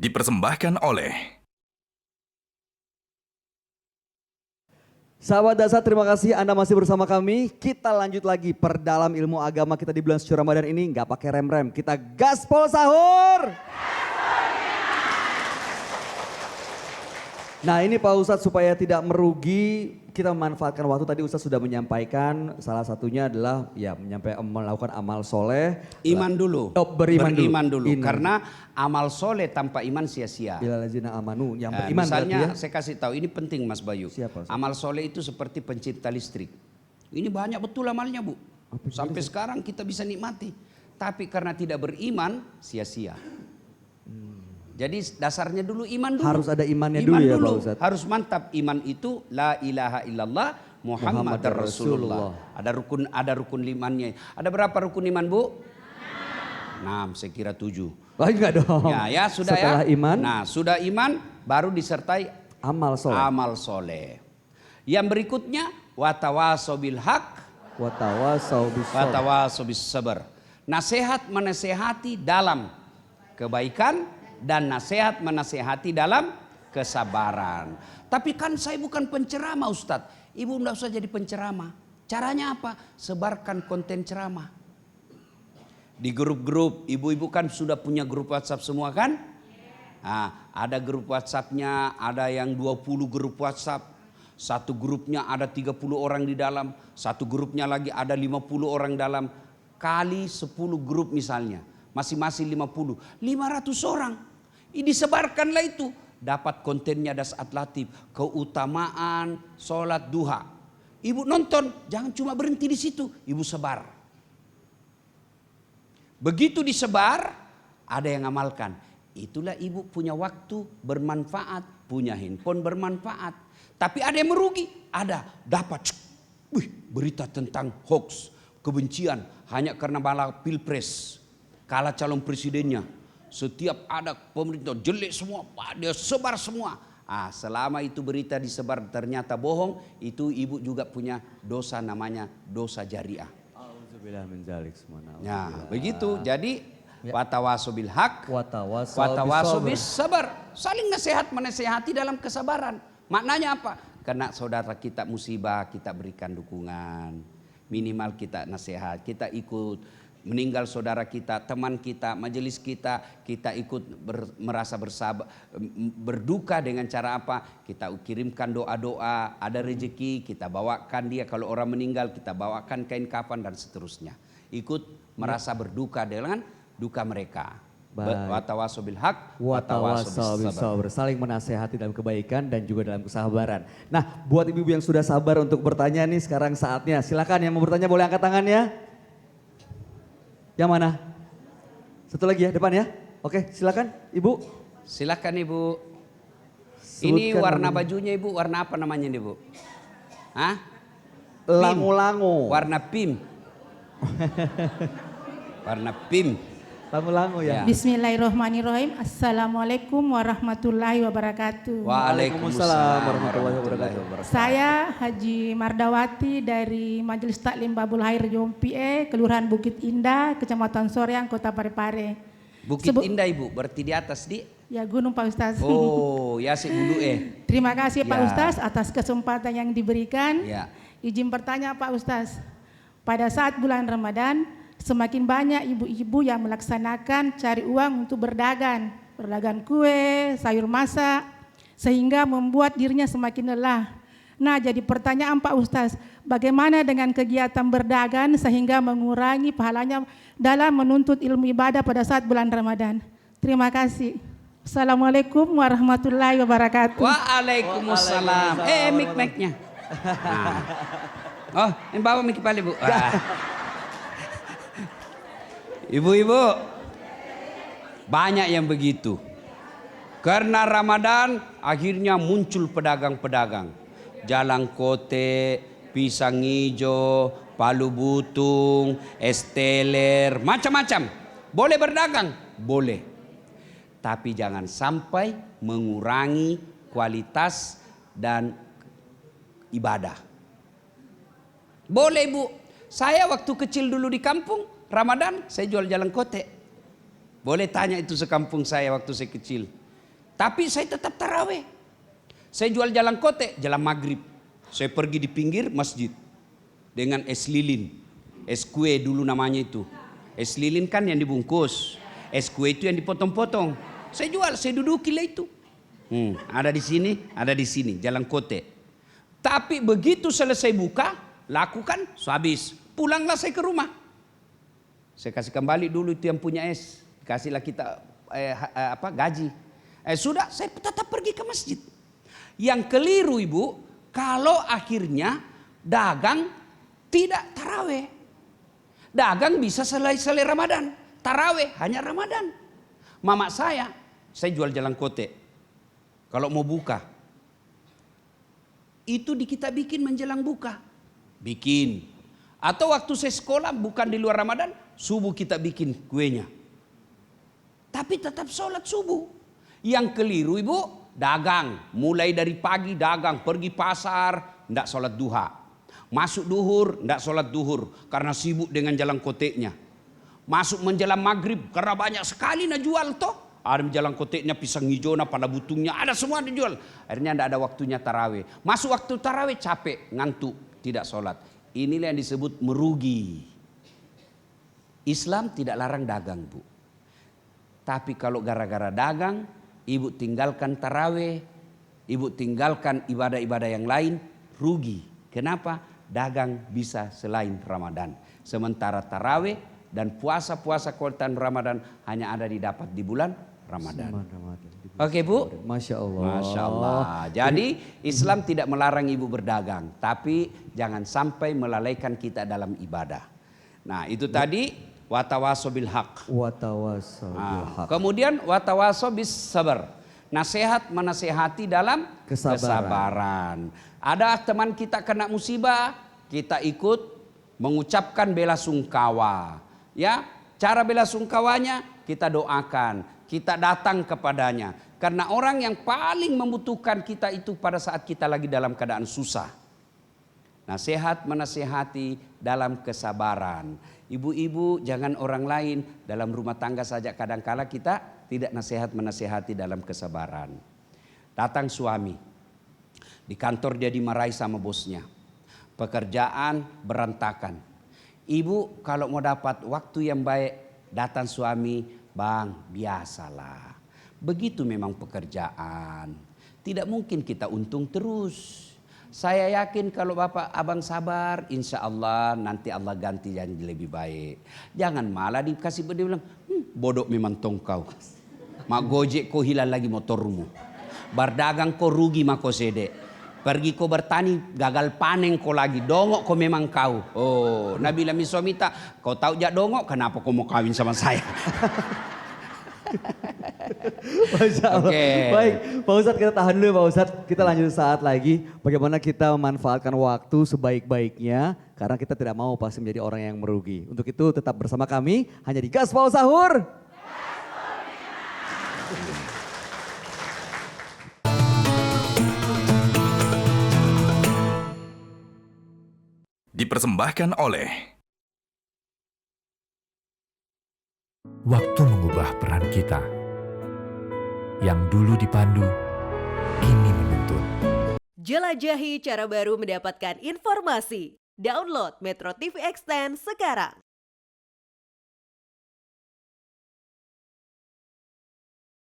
dipersembahkan oleh Sahabat Dasar, terima kasih Anda masih bersama kami. Kita lanjut lagi perdalam ilmu agama kita di bulan suci Ramadan ini. Nggak pakai rem-rem, kita gaspol sahur. Nah ini Pak Ustadz, supaya tidak merugi, kita memanfaatkan waktu. Tadi Ustadz sudah menyampaikan salah satunya adalah ya melakukan amal soleh. Iman dulu. Beriman dulu. Karena amal soleh tanpa iman sia-sia. Bilallazina amanu, yang beriman misalnya berarti ya. saya kasih tahu, ini penting Mas Bayu. Siapa? Amal soleh itu seperti pencipta listrik. Ini banyak betul amalnya Bu. Sampai sekarang kita bisa nikmati. Tapi karena tidak beriman, sia-sia. Jadi dasarnya dulu iman dulu. Harus ada imannya dulu ya Pak Ustadz. Harus mantap iman itu la ilaha illallah Muhammad Rasulullah. Ada rukun imannya. Ada berapa rukun iman Bu? 6, saya kira 7. Oh enggak dong. Ya sudah. Setelah ya. iman. Nah sudah iman baru disertai Amal soleh. amal soleh. Yang berikutnya watawasau bil haq, watawasau bis sabar. Nasihat menasehati dalam kebaikan dan nasihat menasehati dalam kesabaran. Tapi kan saya bukan penceramah Ustadz. Ibu tidak usah jadi penceramah. Caranya apa? Sebarkan konten ceramah. Di grup-grup, ibu-ibu kan sudah punya grup WhatsApp semua kan? Nah, ada grup WhatsAppnya, ada yang 20 grup WhatsApp. Satu grupnya ada 30 orang di dalam. Satu grupnya lagi ada 50 orang dalam. Kali 10 grup misalnya. Masing-masing 50. 500 orang. Ini disebarkanlah itu. Dapat kontennya Dasat Latif. Keutamaan sholat duha. Ibu nonton, jangan cuma berhenti di situ. Ibu sebar. Begitu disebar, ada yang amalkan. Itulah ibu punya waktu bermanfaat. Punya handphone bermanfaat. Tapi ada yang merugi. Ada, dapat. Berita tentang hoax. Kebencian. Hanya karena malah pilpres. Kalah calon presidennya. Setiap ada pemerintah jelek semua, dia sebar semua. Selama itu berita disebar ternyata bohong, itu ibu juga punya dosa namanya dosa jariah. Ya, begitu. Jadi watawasau bil haq, watawasau bis sabar. Saling nasihat menasehati dalam kesabaran. Maknanya apa? Karena saudara kita musibah, kita berikan dukungan. Minimal kita nasihat, kita ikut. Meninggal saudara kita, teman kita, majelis kita ikut merasa berduka dengan cara apa? Kita kirimkan doa-doa, ada rezeki, kita bawakan dia. Kalau orang meninggal, kita bawakan kain kafan dan seterusnya. Ikut merasa berduka dengan duka mereka. Watawasau bil haq, watawasau bis sabar. Saling menasehati dalam kebaikan dan juga dalam kesabaran. Nah, buat ibu-ibu yang sudah sabar untuk bertanya nih, sekarang saatnya. Silakan yang mau bertanya boleh angkat tangannya. Yang mana? Satu lagi ya, depan ya. Oke, silakan Ibu. Silakan Ibu. Sebutkan ini warna namanya. bajunya Ibu, warna apa namanya nih Bu? Hah? Lango-lango. Warna pim. Warna pim. Lango-lango ya. Bismillahirrahmanirrahim. Assalamualaikum warahmatullahi wabarakatuh. Waalaikumsalam warahmatullahi wabarakatuh. Saya Haji Mardawati dari Majelis Taklim Babul Khair Jompie, Kelurahan Bukit Indah, Kecamatan Soreang, Kota Parepare. Bukit Indah Ibu, berarti di atas di? Ya, Gunung Pak Ustaz. Oh, ya si bulu Terima kasih Pak Ya. Ustaz atas kesempatan yang diberikan. Ya. Izin bertanya Pak Ustaz. Pada saat bulan Ramadan, semakin banyak ibu-ibu yang melaksanakan cari uang untuk berdagang kue, sayur masak, sehingga membuat dirinya semakin lelah. Nah, jadi pertanyaan Pak Ustaz, bagaimana dengan kegiatan berdagang sehingga mengurangi pahalanya dalam menuntut ilmu ibadah pada saat bulan Ramadan? Terima kasih. Assalamualaikum warahmatullahi wabarakatuh. Waalaikumsalam. Mic-nya. Oh, ini bawa mic balik Bu. Ibu-ibu, banyak yang begitu. Karena Ramadan akhirnya muncul pedagang-pedagang. Jalan Kote, pisang hijau, palu butung, es teler, macam-macam. Boleh berdagang? Boleh. Tapi jangan sampai mengurangi kualitas dan ibadah. Boleh Bu. Saya waktu kecil dulu di kampung, Ramadan saya jual jalan Kote. Boleh tanya itu sekampung saya waktu saya kecil. Tapi saya tetap taraweh. Saya jual jalan kote, jalan maghrib. Saya pergi di pinggir masjid dengan es lilin. Es kue dulu namanya itu. Es lilin kan yang dibungkus. Es kue itu yang dipotong-potong. Saya jual, saya duduki lah itu. Ada di sini, ada di sini, jalan kote. Tapi begitu selesai buka, lakukan, habis. Pulanglah saya ke rumah. Saya kasih kembali dulu itu yang punya es. Kasihlah kita gaji. Sudah, saya tetap pergi ke masjid. Yang keliru ibu, kalau akhirnya dagang tidak taraweh. Dagang bisa selesai Ramadan. Taraweh hanya Ramadan. Mama saya jual jalan kote. Kalau mau buka, itu kita bikin menjelang buka. Bikin. Atau waktu saya sekolah bukan di luar Ramadan, subuh kita bikin kuenya. Tapi tetap sholat subuh. Yang keliru ibu, dagang. Mulai dari pagi dagang, pergi pasar, tidak sholat duha. Masuk duhur, tidak sholat duhur. Karena sibuk dengan jalan koteknya. Masuk menjelang maghrib, karena banyak sekali nak jual toh. Ada jalan koteknya, pisang hijau, pada butungnya, ada semua dijual. Akhirnya tidak ada waktunya tarawih. Masuk waktu tarawih capek, ngantuk, tidak sholat. Inilah yang disebut merugi. Islam tidak larang dagang bu. Tapi kalau gara-gara dagang, ibu tinggalkan tarawih, ibu tinggalkan ibadah-ibadah yang lain, rugi. Kenapa? Dagang bisa selain Ramadan. Sementara tarawih dan puasa-puasa kualitas Ramadan hanya ada didapat di bulan Ramadan. Oke bu? Masya Allah. Masya Allah. Jadi Islam tidak melarang ibu berdagang. Tapi jangan sampai melalaikan kita dalam ibadah. Nah itu tadi watawaso bil haq. Watawaso bil haq. Kemudian watawaso bis sabar. Nasihat menasehati dalam kesabaran. Ada teman kita kena musibah, kita ikut mengucapkan bela sungkawa. Ya, cara bela sungkawanya kita doakan, kita datang kepadanya. Karena orang yang paling membutuhkan kita itu pada saat kita lagi dalam keadaan susah. Nasihat menasehati dalam kesabaran. Ibu-ibu jangan orang lain, dalam rumah tangga saja kadangkala kita tidak nasihat menasehati dalam kesabaran. Datang suami, di kantor dia dimarahi sama bosnya. Pekerjaan berantakan. Ibu kalau mau dapat waktu yang baik, datang suami, bang biasalah. Begitu memang pekerjaan. Tidak mungkin kita untung terus. Saya yakin kalau bapak abang sabar, insya Allah nanti Allah ganti yang lebih baik. Jangan malah dikasih dia bilang, bodoh memang tongkau. Mak gojek kau hilang lagi motormu. Berdagang kau rugi mak kau sede. Pergi kau bertani gagal panen kau lagi. Dongok kau memang kau. Oh, Nabi Lami Somita, kau tahu jak dongok kenapa kau mau kawin sama saya? Masya Allah. Okay. Baik, Pak Ustadz kita tahan dulu Pak Ustadz. Kita lanjut saat lagi. Bagaimana kita memanfaatkan waktu sebaik-baiknya. Karena kita tidak mau pasti menjadi orang yang merugi. Untuk itu tetap bersama kami. Hanya di Gaspol Sahur. Dipersembahkan oleh Waktu mengubah peran kita. Yang dulu dipandu, kini menuntun. Jelajahi cara baru mendapatkan informasi. Download Metro TV Extend sekarang.